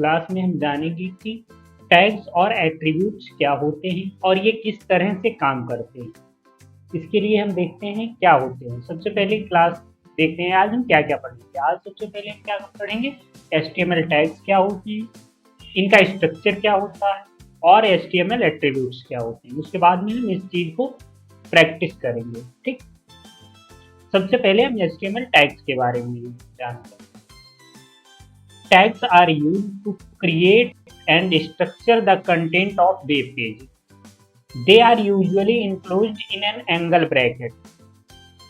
Class में हम जानेंगे कि टैग्स और एट्रीब्यूट्स क्या होते हैं और ये किस तरह से काम करते हैं। इसके लिए हम देखते हैं क्या होते हैं। सबसे पहले क्लास देखते हैं आज हम क्या-क्या पढ़ेंगे। आज सबसे पहले हम क्या पढ़ेंगे, एचटीएमएल टैग्स क्या होते हैं, इनका स्ट्रक्चर क्या होता है और एचटीएमएल एट्रीब्यूट्स क्या होते हैं। उसके बाद में हम इस चीज़ को प्रैक्टिस करेंगे। ठीक, सबसे पहले हम एचटीएमएल टैग्स के बारे में जानते हैं। Tags are used to create and structure the content of web page. They are usually enclosed in an angle bracket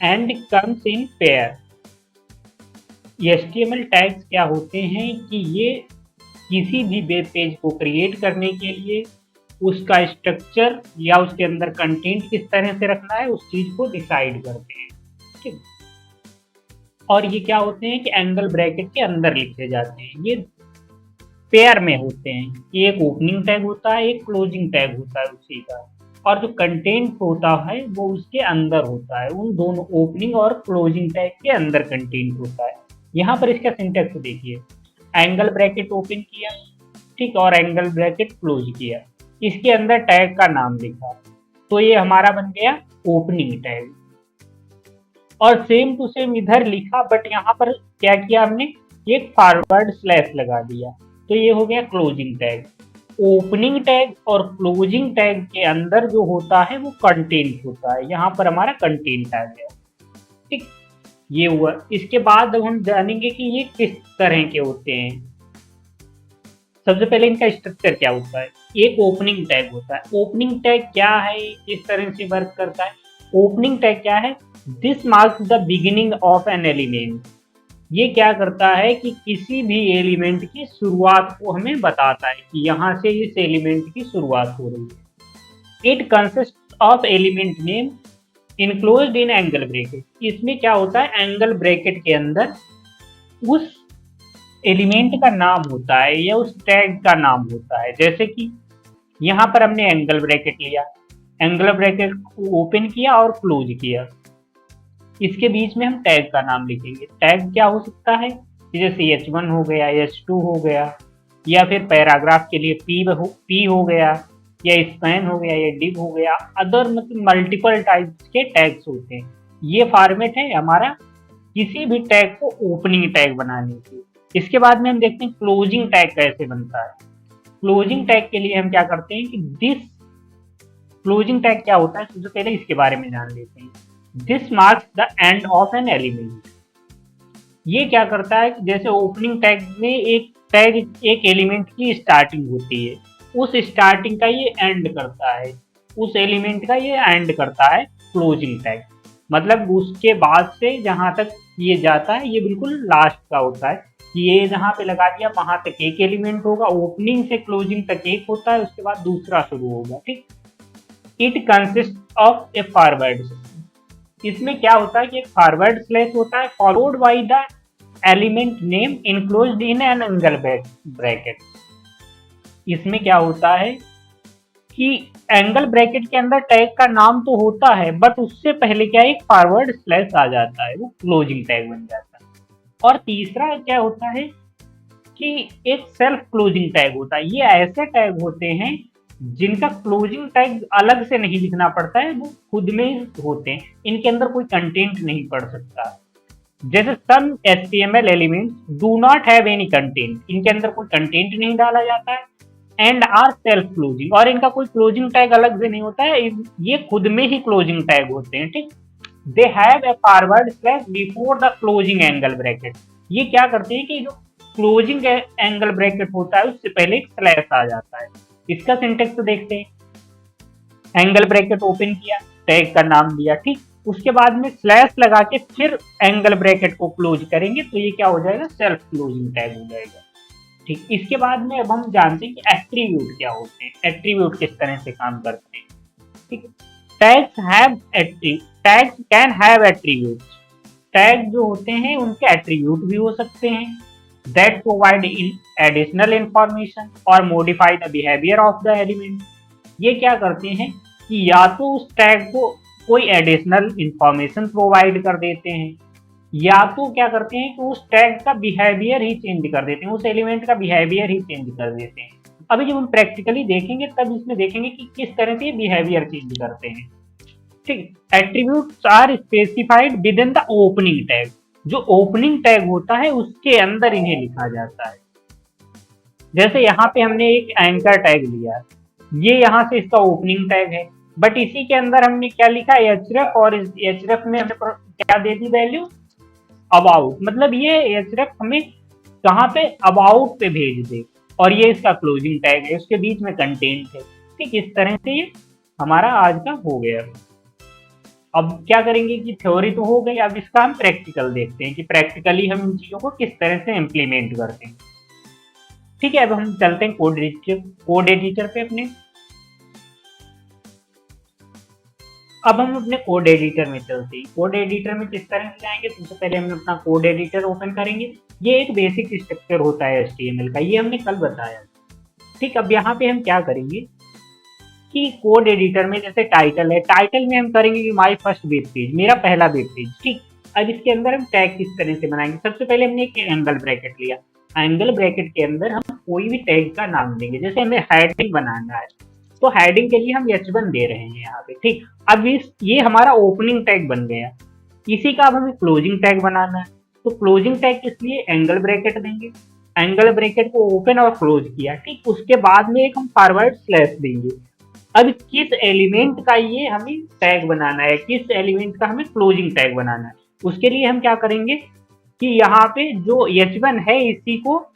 and comes in pair. HTML tags क्या होते हैं कि ये किसी भी वेब पेज को क्रिएट करने के लिए उसका स्ट्रक्चर या उसके अंदर कंटेंट किस तरह से रखना है उस चीज को डिसाइड करते हैं। ठीक, और ये क्या होते हैं कि एंगल ब्रैकेट के अंदर लिखे जाते हैं। ये पेयर में होते हैं, एक ओपनिंग टैग होता है, एक क्लोजिंग टैग होता है उसी का, और जो कंटेंट होता है वो उसके अंदर होता है। उन दोनों ओपनिंग और क्लोजिंग टैग के अंदर कंटेंट होता है। यहाँ पर इसका सिंटैक्स देखिए, एंगल ब्रैकेट ओपन किया, ठीक, और एंगल ब्रैकेट क्लोज किया, इसके अंदर टैग का नाम लिखा, तो ये हमारा बन गया ओपनिंग टैग। और सेम टू सेम इधर लिखा, बट यहाँ पर क्या किया हमने, एक फॉरवर्ड स्लैश लगा दिया, तो ये हो गया क्लोजिंग टैग। ओपनिंग टैग और क्लोजिंग टैग के अंदर जो होता है वो कंटेंट होता है। यहाँ पर हमारा कंटेंट आ गया। ठीक, ये हुआ। इसके बाद हम जानेंगे कि ये किस तरह के होते हैं। सबसे पहले इनका स्ट्रक्चर क्या होता है। एक ओपनिंग टैग होता है। ओपनिंग टैग क्या है, किस तरह से वर्क करता है। ओपनिंग टैग क्या है, this marks the beginning of an element. ये क्या करता है कि किसी भी एलिमेंट की शुरुआत को हमें बताता है कि यहाँ से इस एलिमेंट की शुरुआत हो रही है। It consist of element name enclosed in angle bracket. इसमें क्या होता है, एंगल ब्रैकेट के अंदर उस एलिमेंट का नाम होता है या उस टैग का नाम होता है। जैसे कि यहाँ पर हमने एंगल ब्रैकेट लिया, एंगल ब्रैकेट को ओपन किया और क्लोज किया, इसके बीच में हम टैग का नाम लिखेंगे। टैग क्या हो सकता है, जैसे H1 हो गया, H2 हो गया, या फिर पैराग्राफ के लिए P हो गया, या स्पैन हो गया, या डिव हो गया। अदर मतलब मल्टीपल टाइप्स के टैग्स होते हैं। ये फॉर्मेट है हमारा किसी भी टैग को ओपनिंग टैग बनाने की। इसके बाद में हम देखते हैं क्लोजिंग टैग कैसे बनता है। क्लोजिंग टैग के लिए हम क्या करते हैं कि दिस क्लोजिंग टैग क्या होता है, सबसे पहले इसके बारे में जान लेते हैं। This marks the end of an element. ये क्या करता है कि जैसे ओपनिंग टैग में एक एलिमेंट की स्टार्टिंग होती है, उस स्टार्टिंग का ये एंड करता है, उस एलिमेंट का ये एंड करता है क्लोजिंग टैग। मतलब उसके बाद से जहां तक ये जाता है ये बिल्कुल लास्ट का होता है। ये जहां पे लगा दिया वहां तक एक एलिमेंट होगा, ओपनिंग से क्लोजिंग तक एक होता है, उसके बाद दूसरा शुरू होगा। ठीक, it consist of A forward. इसमें क्या होता है कि एक फॉरवर्ड स्लैश होता है followed by the element name enclosed in an angle bracket. इसमें क्या होता है कि एंगल ब्रैकेट के अंदर टैग का नाम तो होता है, बट उससे पहले क्या एक फॉरवर्ड स्लैश आ जाता है, वो क्लोजिंग टैग बन जाता है। और तीसरा क्या होता है कि एक सेल्फ क्लोजिंग टैग होता है। ये ऐसे टैग होते हैं जिनका क्लोजिंग टैग अलग से नहीं लिखना पड़ता है, वो खुद में होते हैं, इनके अंदर कोई कंटेंट नहीं पड़ सकता। जैसे सम HTML elements do not have any content, इनके अंदर कोई कंटेंट नहीं डाला जाता है, एंड आर सेल्फ क्लोजिंग, और इनका कोई क्लोजिंग टैग अलग से नहीं होता है, ये खुद में ही क्लोजिंग टैग होते हैं। ठीक, they have a forward slash before the closing angle bracket. ये क्या करते हैं कि जो क्लोजिंग एंगल ब्रैकेट होता है उससे पहले एक स्लैश आ जाता है। इसका सिंटेक्स तो देखते हैं। एंगल ब्रैकेट ओपन किया, टैग का नाम दिया, ठीक, उसके बाद में स्लैश लगा के फिर एंगल ब्रैकेट को क्लोज करेंगे, तो ये क्या हो जाएगा, सेल्फ क्लोजिंग टैग हो जाएगा। ठीक, इसके बाद में अब हम जानते हैं कि एट्रीब्यूट क्या होते हैं, एट्रीब्यूट किस तरह से काम करते हैं। ठीक, tags can have attributes. Tag जो होते हैं उनके एट्रीब्यूट भी हो सकते हैं, that provide additional information or modify the behavior of the element। ये क्या करते हैं कि या तो उस टैग को कोई एडिशनल इंफॉर्मेशन प्रोवाइड कर देते हैं, या तो क्या करते हैं कि उस टैग का बिहेवियर ही चेंज कर देते हैं, उस एलिमेंट का बिहेवियर ही चेंज कर देते हैं। अभी जब हम प्रैक्टिकली देखेंगे तब इसमें देखेंगे कि किस तरह से ये बिहेवियर चेंज करते हैं। ठीक, attributes are specified within the opening tag. जो ओपनिंग टैग होता है उसके अंदर इन्हें लिखा जाता है। जैसे यहाँ पे हमने एक एंकर टैग लिया, ये यहाँ से इसका ओपनिंग टैग है, बट इसी के अंदर हमने क्या लिखा एचरेफ, और इस एचरेफ में हमने क्या दे दी वैल्यू अबाउट, मतलब ये एचरेफ हमें कहाँ पे अबाउट पे भेज दे, और ये इसका क्लोजिंग टैग है, उसके बीच में कंटेंट है। ठीक, इस तरह से ये हमारा आज का हो गया। अब क्या करेंगे कि थ्योरी तो हो गई, अब इसका हम प्रैक्टिकल देखते हैं कि प्रैक्टिकली हम इन चीजों को किस तरह से इम्प्लीमेंट करते हैं। ठीक है, अब हम चलते हैं कोड एडिटर पे अपने। अब हम अपने कोड एडिटर में चलते हैं। कोड एडिटर में किस तरह से जाएंगे, सबसे पहले हम अपना कोड एडिटर ओपन करेंगे। ये एक बेसिक स्ट्रक्चर होता है HTML का, ये हमने कल बताया। ठीक, अब यहाँ पे हम क्या करेंगे कि कोड एडिटर में जैसे टाइटल है, टाइटल में हम करेंगे कि माय फर्स्ट वेब पेज, मेरा पहला वेब पेज। ठीक, अब इसके अंदर हम टैग किस तरह से बनाएंगे, सबसे पहले हमने एक एंगल ब्रैकेट लिया, एंगल ब्रैकेट के अंदर हम कोई भी टैग का नाम देंगे। जैसे हमें हेडिंग बनाना है तो हेडिंग के लिए हम H1 दे रहे हैं यहाँ पे। ठीक, अब ये हमारा ओपनिंग टैग बन गया, इसी का अब हमें क्लोजिंग टैग बनाना है। तो क्लोजिंग टैग किस लिए, एंगल ब्रैकेट देंगे, एंगल ब्रैकेट को ओपन और क्लोज किया। ठीक, उसके बाद में एक हम फॉरवर्ड स्लैश देंगे। अब किस एलिमेंट का ये हमें टैग बनाना है, किस एलिमेंट का हमें क्लोजिंग टैग बनाना है, उसके लिए हम क्या करेंगे कि यहाँ पे जो H1 है इसी को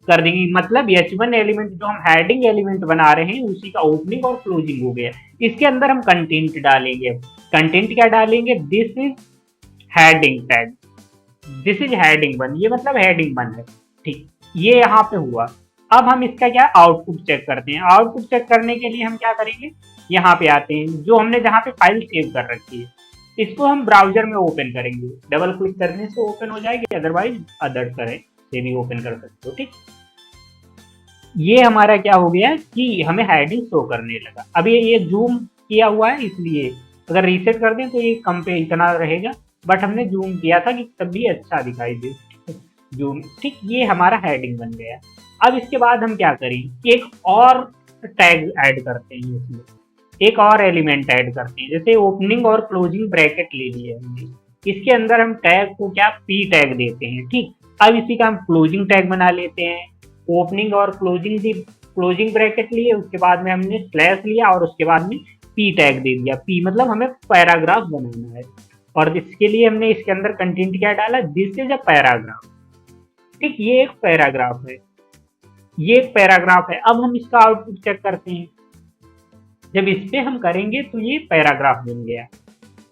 कर देंगे, मतलब H1 एलिमेंट जो हम हेडिंग एलिमेंट बना रहे हैं उसी का ओपनिंग और क्लोजिंग हो गया। इसके अंदर हम कंटेंट डालेंगे। कंटेंट क्या डालेंगे, this is heading tag, this is heading one, ये मतलब हेडिंग वन है। ठीक, ये यहाँ पे हुआ। अब हम इसका क्या आउटपुट चेक करते हैं। आउटपुट चेक करने के लिए हम क्या करेंगे, यहाँ पे आते हैं, जो हमने जहाँ पे फाइल सेव कर रखी है इसको हम ब्राउजर में ओपन करेंगे। डबल क्लिक करने से ओपन हो जाएगी, अदरवाइज अदर तरह से भी ओपन कर सकते हो। ठीक, ये हमारा क्या हो गया कि हमें हेडिंग शो करने लगा। अब ये जूम किया हुआ है, इसलिए अगर रीसेट कर दें तो ये कम पे इतना रहेगा, बट हमने जूम किया था कि तब भी अच्छा दिखाई दे जूम। ठीक, ये हमारा हेडिंग बन गया। अब इसके बाद हम क्या करें कि एक और टैग ऐड करते हैं, इसमें एक और एलिमेंट ऐड करते हैं। जैसे ओपनिंग और क्लोजिंग ब्रैकेट ले लिए हमने, इसके अंदर हम टैग को क्या पी टैग देते हैं। ठीक, अब इसी का हम क्लोजिंग टैग बना लेते हैं। ओपनिंग और क्लोजिंग ब्रैकेट लिए, उसके बाद में हमने स्लैश लिया और उसके बाद में पी टैग दे दिया। पी मतलब हमें पैराग्राफ बनाना है, और इसके लिए हमने इसके अंदर कंटेंट क्या डाला, दिस इज अ पैराग्राफ। ठीक, ये एक पैराग्राफ है, ये एक पैराग्राफ है। अब हम इसका आउटपुट चेक करते हैं। जब इस पे हम करेंगे तो ये पैराग्राफ बन गया।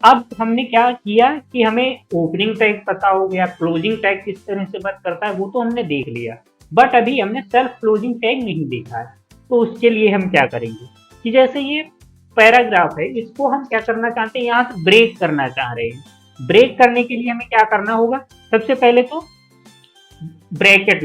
अब हमने क्या किया कि हमें ओपनिंग टैग पता हो गया, क्लोजिंग टैग किस तरह से वर्क करता है वो तो हमने देख लिया, बट अभी हमने सेल्फ क्लोजिंग टैग नहीं देखा है। तो उसके लिए हम क्या करेंगे कि जैसे ये पैराग्राफ है, इसको हम क्या करना चाहते हैं, यहाँ से ब्रेक करना चाह रहे हैं। ब्रेक करने के लिए हमें क्या करना होगा, सबसे पहले तो ब्रैकेट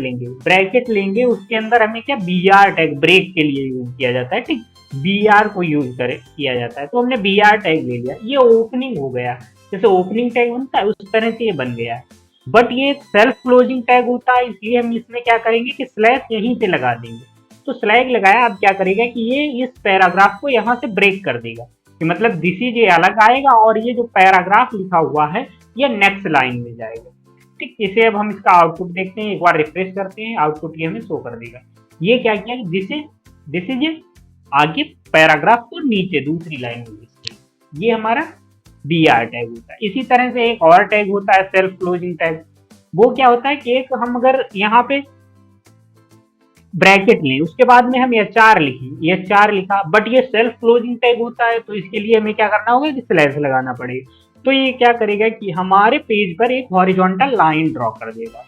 लेंगे, उसके अंदर हमें क्या BR टैग ब्रेक के लिए यूज किया जाता है। ठीक, BR को यूज किया जाता है, तो हमने BR टैग ले लिया, ये ओपनिंग हो गया। जैसे ओपनिंग टैग बनता है उस तरह से ये बन गया। बट ये सेल्फ क्लोजिंग टैग होता है, इसलिए हम इसमें क्या करेंगे कि स्लैश यहीं पे लगा देंगे। तो स्लैश लगाया, अब क्या करेगा कि ये इस पैराग्राफ को यहाँ से ब्रेक कर देगा, कि मतलब दिस इज ये अलग आएगा और ये जो पैराग्राफ लिखा हुआ है ये नेक्स्ट लाइन में जाएगा। ठीक, इसे अब हम इसका आउटपुट देखते हैं, एक बार रिफ्रेश करते हैं, आउटपुट ये हमें शो कर देगा। ये क्या किया, दिस इज आगे पैराग्राफ को नीचे दूसरी लाइन में, ये हमारा BR टैग होता है। इसी तरह से एक और टैग होता है सेल्फ क्लोजिंग टैग। वो क्या होता है कि एक हम अगर यहाँ पे ब्रैकेट लें, उसके बाद में हम HR लिखें, HR लिखा, बट ये सेल्फ क्लोजिंग टैग होता है, तो इसके लिए हमें क्या करना होगा कि स्लैश लगाना पड़ेगा। तो ये क्या करेगा कि हमारे पेज पर एक हॉरिजॉन्टल लाइन ड्रॉ कर देगा।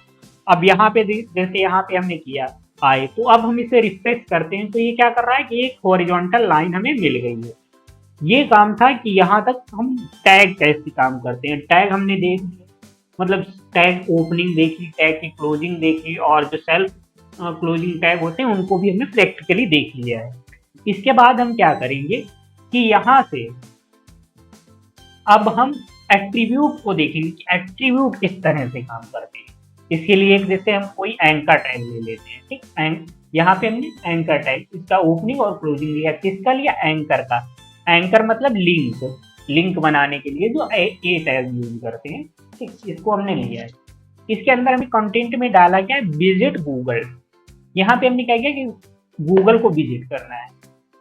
अब यहाँ पे जैसे यहाँ पे हमने किया आए, तो अब हम इसे रिफ्रेश करते हैं, तो ये क्या कर रहा है कि एक हॉरिजॉन्टल लाइन हमें मिल गई है। ये काम था कि यहाँ तक हम टैग कैसे काम करते हैं। टैग हमने देख लिया, मतलब टैग ओपनिंग देखी, टैग की क्लोजिंग देखी, और जो सेल्फ क्लोजिंग टैग होते हैं उनको भी हमने प्रैक्टिकली देख लिया है। इसके बाद हम क्या करेंगे कि यहाँ से अब हम एट्रीब्यूट को देखेंगे कि एट्रीब्यूट किस तरह से काम करते हैं। इसके लिए एक जैसे हम कोई एंकर टैग ले लेते हैं, ठीक। यहाँ पे हमने एंकर टैग, इसका ओपनिंग और क्लोजिंग लिया। किसका लिया? एंकर का। एंकर मतलब लिंक बनाने के लिए जो ए टैग यूज करते हैं, ठीक, इसको हमने लिया है। इसके अंदर हमें कंटेंट में डाला क्या है? Visit Google. यहाँ पे हमने क्या किया कि गूगल को विजिट करना है,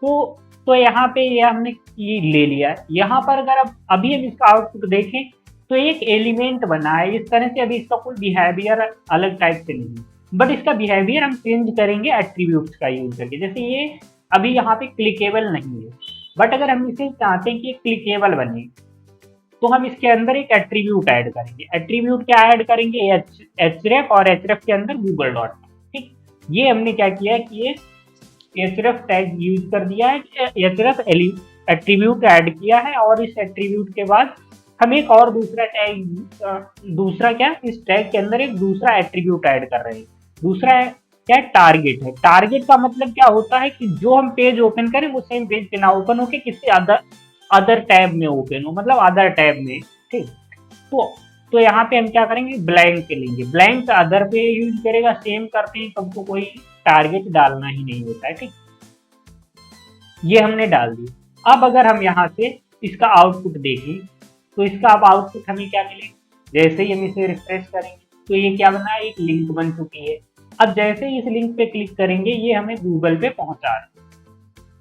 तो यहाँ पे ये हमने ये ले लिया। यहाँ पर अगर अब अभी हम इसका आउटपुट देखें तो एक एलिमेंट बना है इस तरह से। अभी इसका कोई बिहेवियर अलग टाइप से नहीं, बट इसका बिहेवियर हम चेंज करेंगे एट्रीब्यूट्स का यूज करके। जैसे ये अभी यहाँ पे क्लिकेबल नहीं है, बट अगर हम इसे चाहते हैं कि क्लिकेबल बने तो हम इसके अंदर एक एट्रीब्यूट ऐड करेंगे। एट्रीब्यूट क्या ऐड करेंगे? href, और href के अंदर गूगल डॉट, ठीक। ये हमने क्या किया है कि ये href टैग यूज कर दिया है, href एट्रीब्यूट ऐड किया है, और इस एट्रीब्यूट के बाद हम एक और दूसरा टैग, दूसरा क्या, इस टैग के अंदर एक दूसरा एट्रीब्यूट ऐड कर रहे हैं। दूसरा क्या है? टारगेट है। टारगेट का मतलब क्या होता है कि जो हम पेज ओपन करें वो सेम पेज पे ना ओपन होके किसी अदर टैब में ओपन हो, मतलब अदर टैब में, ठीक। तो यहाँ पे हम क्या करेंगे? ब्लैंक लेंगे। ब्लैंक अदर पे यूज करेगा, सेम करते हैं तब तो कोई टारगेट डालना ही नहीं होता है, ठीक। ये हमने डाल दिया। अब अगर हम यहाँ से इसका आउटपुट देखें तो इसका अब आउटपुट हमें क्या मिलेगा? जैसे ही हम इसे रिफ्रेश करेंगे तो ये क्या बना है? एक लिंक बन चुकी है। अब जैसे ही इस लिंक पे क्लिक करेंगे ये हमें गूगल पे पहुंचा रहा है।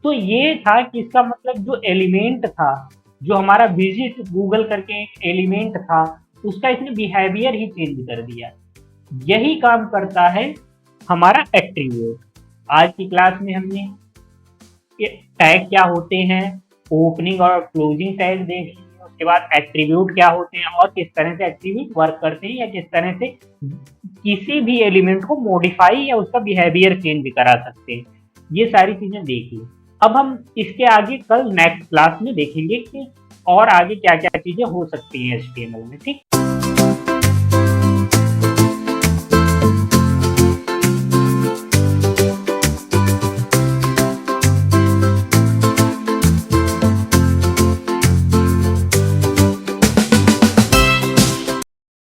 तो ये था कि इसका मतलब जो एलिमेंट था, जो हमारा विजिट गूगल करके एक एलिमेंट था, उसका इसने बिहेवियर ही चेंज कर दिया। यही काम करता है हमारा एट्रीब्यूट। आज की क्लास में हमने टैग क्या होते हैं, ओपनिंग और क्लोजिंग टैग देख लिए, उसके बाद एट्रीब्यूट क्या होते हैं और किस तरह से एट्रीब्यूट वर्क करते हैं, या किस तरह से किसी भी एलिमेंट को मॉडिफाई या उसका बिहेवियर चेंज करा सकते हैं, ये सारी चीजें देख ली। अब हम इसके आगे कल नेक्स्ट क्लास में देखेंगे कि और आगे क्या क्या चीजें हो सकती हैं HTML में, ठीक।